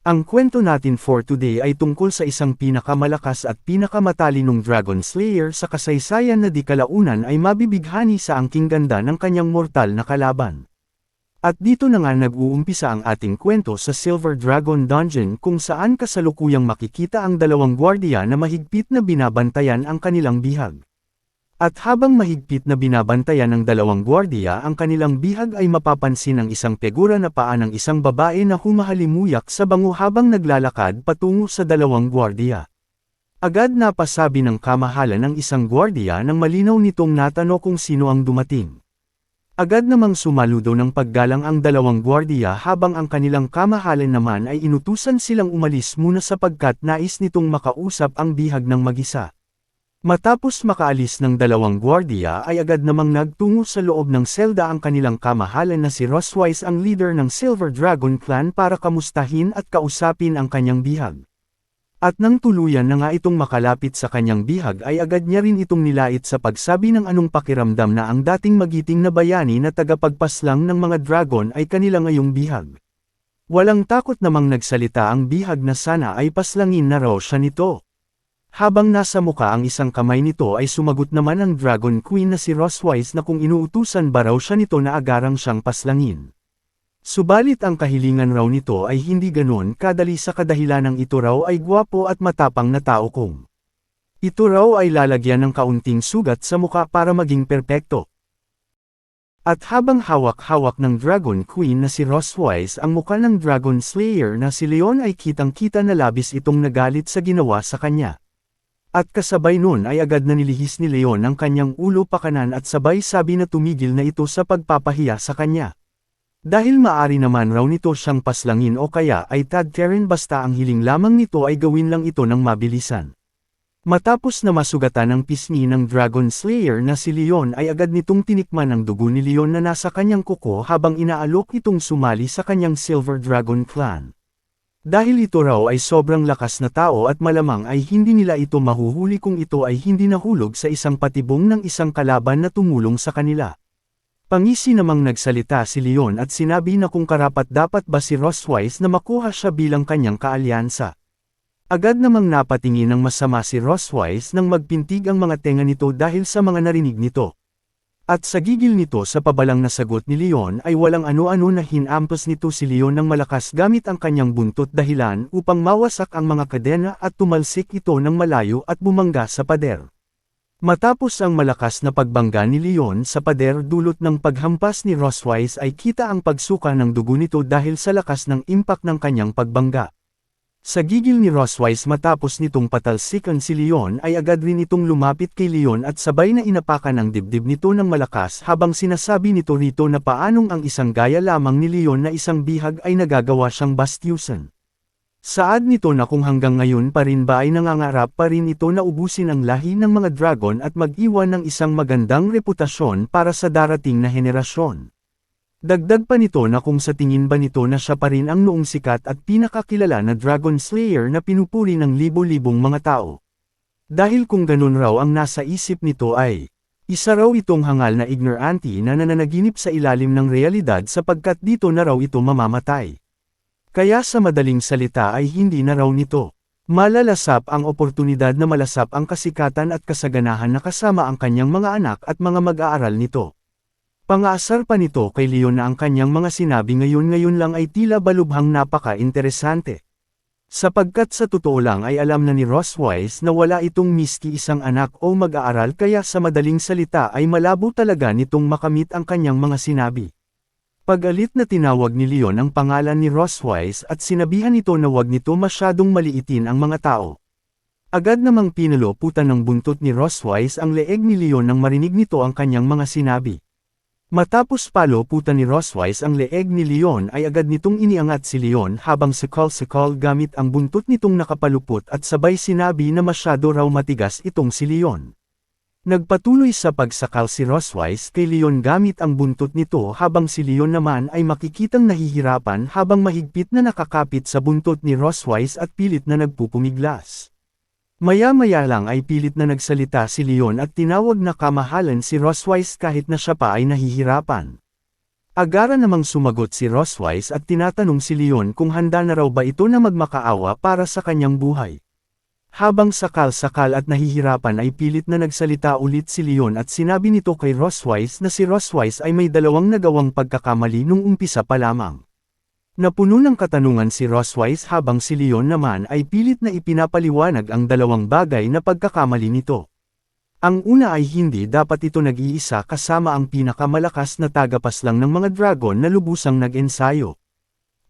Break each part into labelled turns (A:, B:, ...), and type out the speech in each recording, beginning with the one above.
A: Ang kwento natin for today ay tungkol sa isang pinakamalakas at pinakamatalinong Dragon Slayer sa kasaysayan na di kalaunan ay mabibighani sa angking ganda ng kanyang mortal na kalaban. At dito na nga nag-uumpisa ang ating kwento sa Silver Dragon Dungeon kung saan kasalukuyang makikita ang dalawang gwardiya na mahigpit na binabantayan ang kanilang bihag. At habang mahigpit na binabantayan ng dalawang gwardiya ang kanilang bihag ay mapapansin ang isang figura na paa ng isang babae na humahalimuyak sa bango habang naglalakad patungo sa dalawang gwardiya. Agad napasabi ng kamahalan ng isang gwardiya nang malinaw nitong natanong kung sino ang dumating. Agad namang sumaludo ng paggalang ang dalawang gwardiya habang ang kanilang kamahalan naman ay inutusan silang umalis muna sapagkat nais nitong makausap ang bihag ng mag-isa. Matapos makaalis ng dalawang gwardiya ay agad namang nagtungo sa loob ng selda ang kanilang kamahalan na si Roswise ang leader ng Silver Dragon Clan para kamustahin at kausapin ang kanyang bihag. At nang tuluyan na nga itong makalapit sa kanyang bihag ay agad niya rin itong nilait sa pagsabi ng anong pakiramdam na ang dating magiting na bayani na tagapagpaslang ng mga dragon ay kanila ngayong bihag. Walang takot namang nagsalita ang bihag na sana ay paslangin na raw siya nito. Habang nasa muka ang isang kamay nito ay sumagot naman ang Dragon Queen na si Roswise na kung inuutusan ba raw siya nito na agarang siyang paslangin. Subalit ang kahilingan raw nito ay hindi ganon kadali sa kadahilanang ito raw ay gwapo at matapang na tao kung. Ito raw ay lalagyan ng kaunting sugat sa muka para maging perpekto. At habang hawak-hawak ng Dragon Queen na si Roswise ang muka ng Dragon Slayer na si Leon ay kitang-kita na labis itong nagalit sa ginawa sa kanya. At kasabay nun ay agad na nilihis ni Leon ang kanyang ulo pakanan at sabay sabi na tumigil na ito sa pagpapahiya sa kanya. Dahil maari naman raw nito siyang paslangin o kaya ay tadtarin basta ang hiling lamang nito ay gawin lang ito ng mabilisan. Matapos na masugatan ang pisngi ng Dragon Slayer na si Leon ay agad nitong tinikman ang dugo ni Leon na nasa kanyang kuko habang inaalok itong sumali sa kanyang Silver Dragon Clan. Dahil ito raw ay sobrang lakas na tao at malamang ay hindi nila ito mahuhuli kung ito ay hindi nahulog sa isang patibong ng isang kalaban na tumulong sa kanila. Pangisi namang nagsalita si Leon at sinabi na kung karapat-dapat ba si Roswise na makuha siya bilang kanyang kaalyansa. Agad namang napatingin ng masama si Roswise nang magpintig ang mga tenga nito dahil sa mga narinig nito. At sa gigil nito sa pabalang na sagot ni Leon ay walang ano-ano na hinampas nito si Leon ng malakas gamit ang kanyang buntot dahilan upang mawasak ang mga kadena at tumalsik ito ng malayo at bumangga sa pader. Matapos ang malakas na pagbangga ni Leon sa pader dulot ng paghampas ni Roswise ay kita ang pagsuka ng dugo nito dahil sa lakas ng impact ng kanyang pagbangga. Sa gigil ni Roswise matapos nitong patalsikan si Leon ay agad rin itong lumapit kay Leon at sabay na inapakan ang dibdib nito ng malakas habang sinasabi nito rito na paanong ang isang gaya lamang ni Leon na isang bihag ay nagagawa siyang bastyusan. Saad nito na kung hanggang ngayon pa rin ba ay nangangarap pa rin ito na ubusin ang lahi ng mga dragon at mag-iwan ng isang magandang reputasyon para sa darating na henerasyon. Dagdag pa nito na kung sa tingin ba nito na siya pa rin ang noong sikat at pinakakilala na Dragon Slayer na pinupuri ng libo-libong mga tao. Dahil kung ganun raw ang nasa isip nito ay, isa raw itong hangal na ignorante na nananaginip sa ilalim ng realidad sapagkat dito na raw ito mamamatay. Kaya sa madaling salita ay hindi na raw nito malalasap ang oportunidad na malasap ang kasikatan at kasaganahan na kasama ang kanyang mga anak at mga mag-aaral nito. Pangaasar pa nito kay Leon na ang kanyang mga sinabi ngayon lang ay tila balubhang napaka-interesante. Sapagkat sa totoo lang ay alam na ni Roswise na wala itong miski isang anak o mag-aaral kaya sa madaling salita ay malabo talaga nitong makamit ang kanyang mga sinabi. Pag-alit na tinawag ni Leon ang pangalan ni Roswise at sinabihan ito na wag nito masyadong maliitin ang mga tao. Agad namang pinaloputan ng buntot ni Roswise ang leeg ni Leon nang marinig nito ang kanyang mga sinabi. Matapos paloputan ni Roswise ang leeg ni Leon ay agad nitong iniangat si Leon habang sakal-sakal gamit ang buntot nitong nakapalupot at sabay sinabi na masyado raw matigas itong si Leon. Nagpatuloy sa pagsakal si Roswise kay Leon gamit ang buntot nito habang si Leon naman ay makikitang nahihirapan habang mahigpit na nakakapit sa buntot ni Roswise at pilit na nagpupumiglas. Maya-maya lang ay pilit na nagsalita si Leon at tinawag na kamahalan si Roswise kahit na siya pa ay nahihirapan. Agara namang sumagot si Roswise at tinatanong si Leon kung handa na raw ba ito na magmakaawa para sa kanyang buhay. Habang sakal-sakal at nahihirapan ay pilit na nagsalita ulit si Leon at sinabi nito kay Roswise na si Roswise ay may dalawang nagawang pagkakamali nung umpisa pa lamang. Napuno ng katanungan si Roswise habang si Leon naman ay pilit na ipinapaliwanag ang dalawang bagay na pagkakamali nito. Ang una ay hindi dapat ito nag-iisa kasama ang pinakamalakas na tagapaslang ng mga dragon na lubusang nag-ensayo.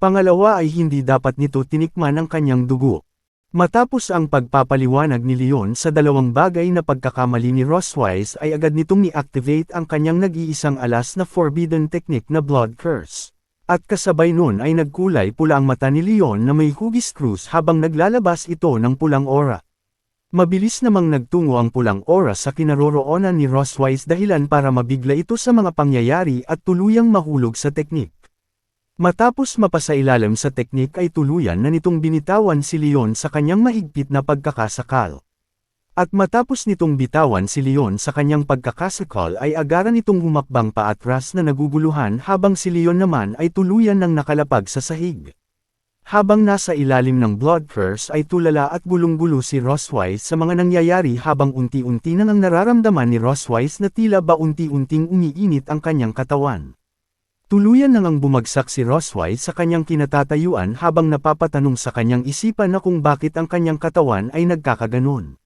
A: Pangalawa ay hindi dapat nito tinikman ang kanyang dugo. Matapos ang pagpapaliwanag ni Leon sa dalawang bagay na pagkakamali ni Roswise ay agad nitong ni-activate ang kanyang nag-iisang alas na forbidden technique na Blood Curse. At kasabay nun ay nagkulay pula ang mata ni Leon na may hugis krus habang naglalabas ito ng pulang aura. Mabilis namang nagtungo ang pulang aura sa kinaroroonan ni Roswise dahilan para mabigla ito sa mga pangyayari at tuluyang mahulog sa teknik. Matapos mapasailalim sa teknik ay tuluyan na nitong binitawan si Leon sa kanyang mahigpit na pagkakasakal. At matapos nitong bitawan si Leon sa kanyang pagkakasakal ay agara nitong humakbang paatras na naguguluhan habang si Leon naman ay tuluyan ng nakalapag sa sahig. Habang nasa ilalim ng Blood Curse ay tulala at gulong-gulo si Roswise sa mga nangyayari habang unti-unti nang nararamdaman ni Roswise na tila ba unti-unting umiinit ang kanyang katawan. Tuluyan nang bumagsak si Roswise sa kanyang kinatatayuan habang napapatanong sa kanyang isipan na kung bakit ang kanyang katawan ay nagkakaganon.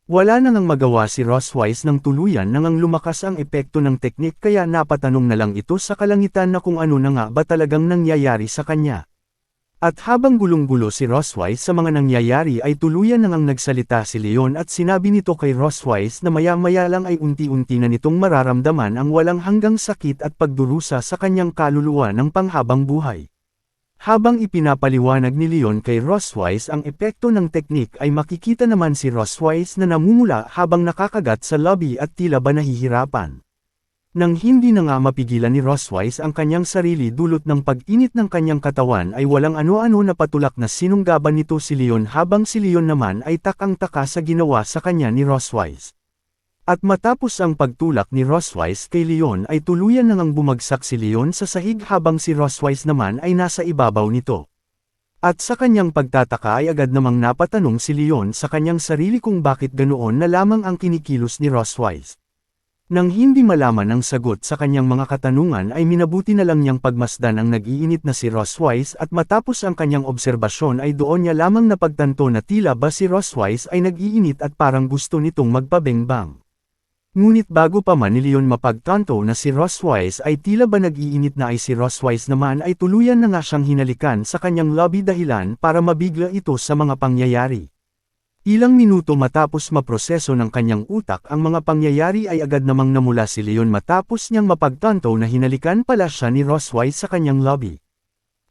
A: Wala nang magawa si Roswise ng tuluyan nang lumakas ang epekto ng teknik kaya napatanong na lang ito sa kalangitan na kung ano na nga ba talagang nangyayari sa kanya. At habang gulong-gulo si Roswise sa mga nangyayari ay tuluyan nang nagsalita si Leon at sinabi nito kay Roswise na maya-maya lang ay unti-unti na nitong mararamdaman ang walang hanggang sakit at pagdurusa sa kanyang kaluluwa ng panghabang buhay. Habang ipinapaliwanag ni Leon kay Roswise ang epekto ng teknik ay makikita naman si Roswise na namumula habang nakakagat sa lobby at tila ba nahihirapan. Nang hindi na nga mapigilan ni Roswise ang kanyang sarili dulot ng pag-init ng kanyang katawan ay walang ano-ano na patulak na sinunggaban nito si Leon habang si Leon naman ay takang-taka sa ginawa sa kanya ni Roswise. At matapos ang pagtulak ni Roswise kay Leon ay tuluyan nang bumagsak si Leon sa sahig habang si Roswise naman ay nasa ibabaw nito. At sa kanyang pagtataka ay agad namang napatanong si Leon sa kanyang sarili kung bakit ganoon na lamang ang kinikilos ni Roswise. Nang hindi malaman ang sagot sa kanyang mga katanungan ay minabuti na lang niyang pagmasdan ang nag-iinit na si Roswise at matapos ang kanyang obserbasyon ay doon niya lamang napagtanto na tila ba si Roswise ay nag-iinit at parang gusto nitong magpabengbang. Ngunit bago pa man ni Leon mapagtanto na si Roswise ay tila ba nag-iinit na ay si Roswise naman ay tuluyan na nga siyang hinalikan sa kanyang lobby dahilan para mabigla ito sa mga pangyayari. Ilang minuto matapos maproseso ng kanyang utak ang mga pangyayari ay agad namang namula si Leon matapos niyang mapagtanto na hinalikan pala siya ni Roswise sa kanyang lobby.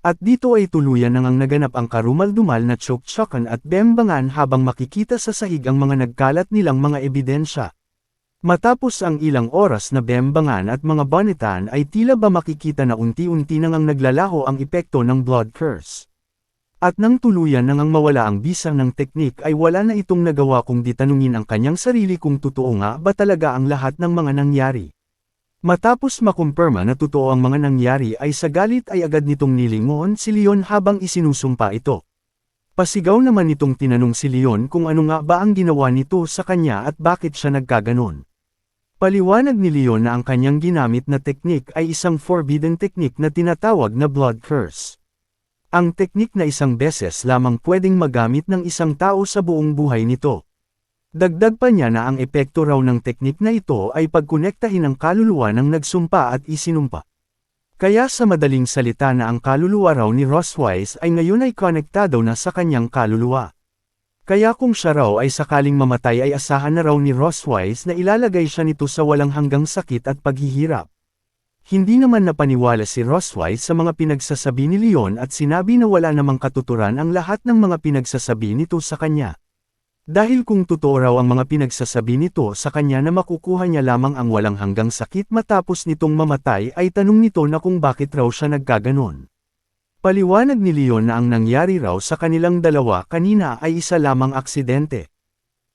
A: At dito ay tuluyan nang naganap ang karumal-dumal na choke-chokan at bembangan habang makikita sa sahig ang mga nagkalat nilang mga ebidensya. Matapos ang ilang oras na bembangan at mga banitan ay tila ba makikita na unti-unti nang naglalaho ang epekto ng Blood Curse. At nang tuluyan nang mawala ang bisang ng teknik ay wala na itong nagawa kung di tanungin ang kanyang sarili kung totoo nga ba talaga ang lahat ng mga nangyari. Matapos makumpirma na totoo ang mga nangyari ay sa galit ay agad nitong nilingon si Leon habang isinusumpa ito. Pasigaw naman nitong tinanong si Leon kung ano nga ba ang ginawa nito sa kanya at bakit siya nagkaganon. Paliwanag ni Leon na ang kanyang ginamit na teknik ay isang forbidden technique na tinatawag na Blood Curse. Ang teknik na isang beses lamang pwedeng magamit ng isang tao sa buong buhay nito. Dagdag pa niya na ang epekto raw ng teknik na ito ay pagkonektahin ang kaluluwa ng nagsumpa at isinumpa. Kaya sa madaling salita na ang kaluluwa raw ni Roswise ay ngayon ay konektado na sa kanyang kaluluwa. Kaya kung siya raw ay sakaling mamatay ay asahan na raw ni Roswise na ilalagay siya nito sa walang hanggang sakit at paghihirap. Hindi naman napaniwala si Roswise sa mga pinagsasabi ni Leon at sinabi na wala namang katuturan ang lahat ng mga pinagsasabi nito sa kanya. Dahil kung totoo raw ang mga pinagsasabi nito sa kanya na makukuha niya lamang ang walang hanggang sakit matapos nitong mamatay ay tanong nito na kung bakit raw siya nagkaganon. Paliwanag ni Leon na ang nangyari raw sa kanilang dalawa kanina ay isa lamang aksidente.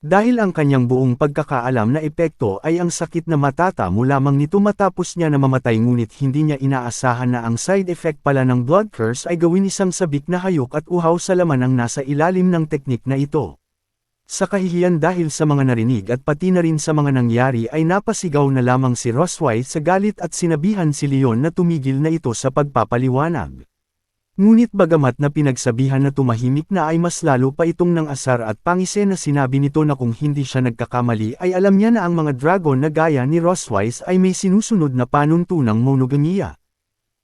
A: Dahil ang kanyang buong pagkakaalam na epekto ay ang sakit na matatamo lamang nito matapos niya na mamatay ngunit hindi niya inaasahan na ang side effect pala ng blood curse ay gawin isang sabik na hayok at uhaw sa laman ang nasa ilalim ng teknik na ito. Sa kahihiyan dahil sa mga narinig at pati na rin sa mga nangyari ay napasigaw na lamang si Roswell sa galit at sinabihan si Leon na tumigil na ito sa pagpapaliwanag. Ngunit bagamat na pinagsabihan na tumahimik na ay mas lalo pa itong nang asar at pangise na sinabi nito na kung hindi siya nagkakamali ay alam niya na ang mga dragon na gaya ni Roswell ay may sinusunod na panuntunang monogamiya.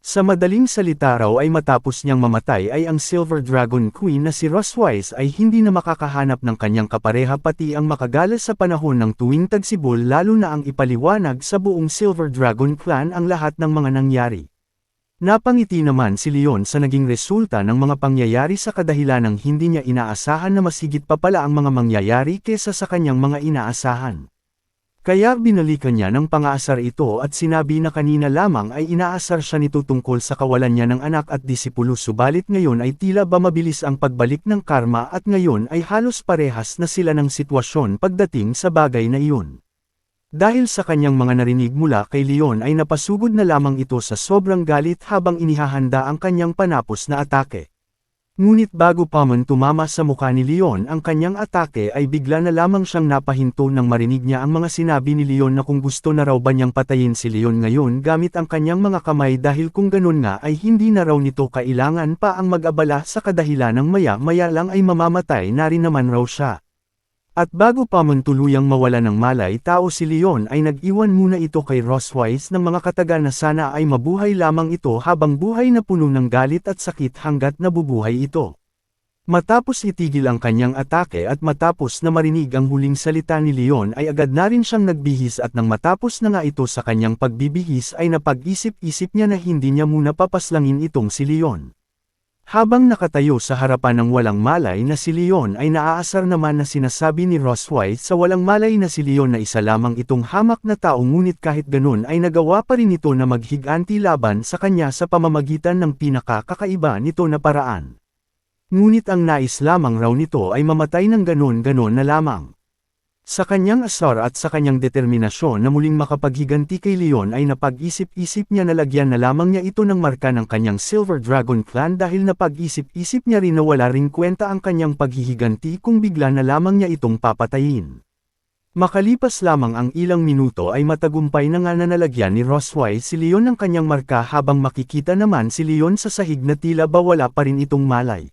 A: Sa madaling salita raw ay matapos niyang mamatay ay ang Silver Dragon Queen na si Roswell ay hindi na makakahanap ng kanyang kapareha pati ang makagala sa panahon ng tuwing tagsibol lalo na ang ipaliwanag sa buong Silver Dragon Clan ang lahat ng mga nangyari. Napangiti naman si Leon sa naging resulta ng mga pangyayari sa kadahilanang hindi niya inaasahan na masigit pa pala ang mga mangyayari kesa sa kanyang mga inaasahan. Kaya binalikan niya ng pangaasar ito at sinabi na kanina lamang ay inaasar siya nito tungkol sa kawalan niya ng anak at disipulo subalit ngayon ay tila ba mabilis ang pagbalik ng karma at ngayon ay halos parehas na sila ng sitwasyon pagdating sa bagay na iyon. Dahil sa kanyang mga narinig mula kay Leon ay napasugod na lamang ito sa sobrang galit habang inihahanda ang kanyang panapos na atake. Ngunit bago pa man tumama sa mukha ni Leon ang kanyang atake ay bigla na lamang siyang napahinto nang marinig niya ang mga sinabi ni Leon na kung gusto na raw ba niyang patayin si Leon ngayon gamit ang kanyang mga kamay dahil kung ganun nga ay hindi na raw nito kailangan pa ang mag-abala sa kadahilanang maya-maya lang ay mamamatay na rin naman raw siya. At bago pa man tuluyang mawala ng malay tao si Leon ay nag-iwan muna ito kay Roswell ng mga kataga na sana ay mabuhay lamang ito habang buhay na puno ng galit at sakit hanggat nabubuhay ito. Matapos itigil ang kanyang atake at matapos na marinig ang huling salita ni Leon ay agad na rin siyang nagbihis at nang matapos na nga ito sa kanyang pagbibihis ay napag-isip-isip niya na hindi niya muna papaslangin itong si Leon. Habang nakatayo sa harapan ng walang malay na si Leon ay naaasar naman na sinasabi ni Roswell sa walang malay na si Leon na isa lamang itong hamak na tao ngunit kahit ganun ay nagawa pa rin ito na maghiganti laban sa kanya sa pamamagitan ng pinakakakaiba nito na paraan. Ngunit ang nais lamang raw nito ay mamatay ng ganon-ganon na lamang. Sa kanyang asar at sa kanyang determinasyon na muling makapaghiganti kay Leon ay napag-isip-isip niya na lagyan na lamang niya ito ng marka ng kanyang Silver Dragon Clan dahil napag-isip-isip niya rin na wala ring kwenta ang kanyang paghihiganti kung bigla na lamang niya itong papatayin. Makalipas lamang ang ilang minuto ay matagumpay na nga na nalagyan ni Roswell si Leon ng kanyang marka habang makikita naman si Leon sa sahig na tila ba wala pa rin itong malay.